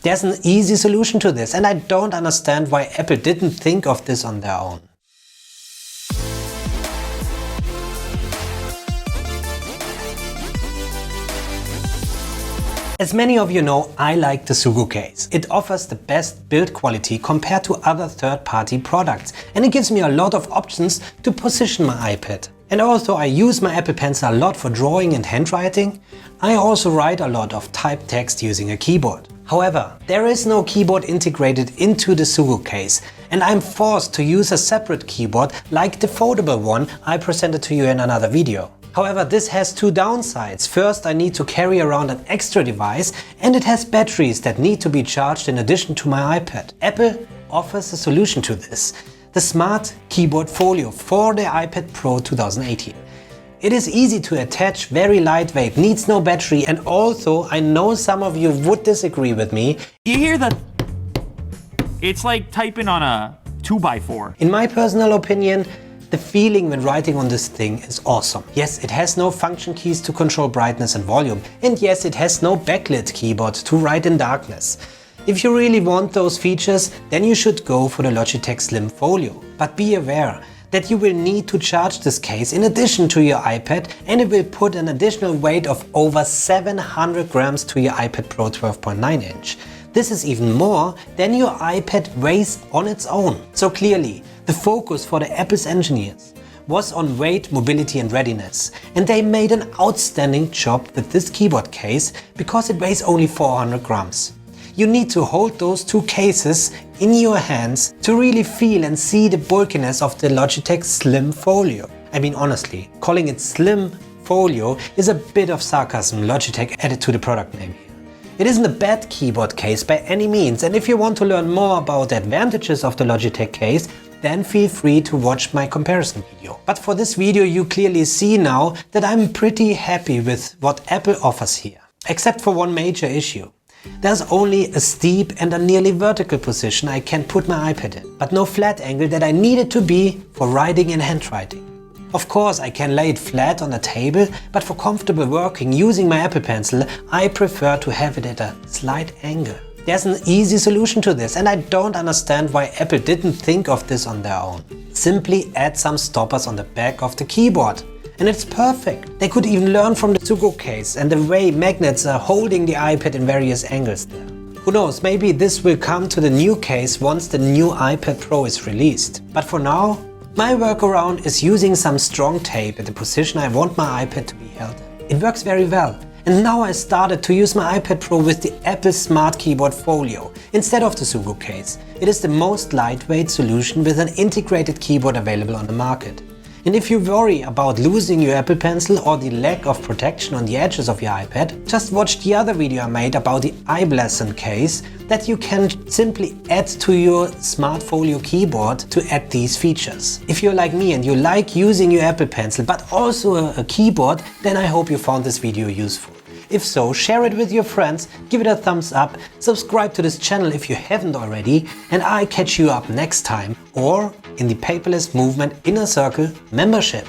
There's an easy solution to this, and I don't understand why Apple didn't think of this on their own. As many of you know, I like the Sugo case. It offers the best build quality compared to other third-party products, and it gives me a lot of options to position my iPad. And although I use my Apple Pencil a lot for drawing and handwriting, I also write a lot of typed text using a keyboard. However, there is no keyboard integrated into the Sugo case, and I'm forced to use a separate keyboard like the foldable one I presented to you in another video. However, this has two downsides. First, I need to carry around an extra device, and it has batteries that need to be charged in addition to my iPad. Apple offers a solution to this: the Smart Keyboard Folio for the iPad Pro 2018. It is easy to attach, very lightweight, needs no battery, and also I know some of you would disagree with me. You hear the... It's like typing on a 2x4. In my personal opinion, the feeling when writing on this thing is awesome. Yes, it has no function keys to control brightness and volume, and yes, it has no backlit keyboard to write in darkness. If you really want those features, then you should go for the Logitech Slim Folio. But be aware that you will need to charge this case in addition to your iPad, and it will put an additional weight of over 700 grams to your iPad Pro 12.9 inch. This is even more than your iPad weighs on its own. So clearly, the focus for the Apple's engineers was on weight, mobility and readiness, and they made an outstanding job with this keyboard case because it weighs only 400 grams. You need to hold those two cases in your hands to really feel and see the bulkiness of the Logitech Slim Folio. I mean, honestly, calling it Slim Folio is a bit of sarcasm Logitech added to the product name here. It isn't a bad keyboard case by any means, and if you want to learn more about the advantages of the Logitech case, then feel free to watch my comparison video. But for this video you clearly see now that I'm pretty happy with what Apple offers here. Except for one major issue. There's only a steep and a nearly vertical position I can put my iPad in, but no flat angle that I need it to be for writing and handwriting. Of course, I can lay it flat on a table, but for comfortable working using my Apple Pencil, I prefer to have it at a slight angle. There's an easy solution to this, and I don't understand why Apple didn't think of this on their own. Simply add some stoppers on the back of the keyboard, and it's perfect. They could even learn from the Sugo case and the way magnets are holding the iPad in various angles there. Who knows, maybe this will come to the new case once the new iPad Pro is released. But for now, my workaround is using some strong tape at the position I want my iPad to be held in. It works very well. And now I started to use my iPad Pro with the Apple Smart Keyboard Folio instead of the Sugo case. It is the most lightweight solution with an integrated keyboard available on the market. And if you worry about losing your Apple Pencil or the lack of protection on the edges of your iPad, just watch the other video I made about the iBlesson case that you can simply add to your Smart Folio keyboard to add these features. If you're like me and you like using your Apple Pencil but also a keyboard, then I hope you found this video useful. If so, share it with your friends, give it a thumbs up, subscribe to this channel if you haven't already, and I catch you up next time or in the Paperless Movement Inner Circle membership.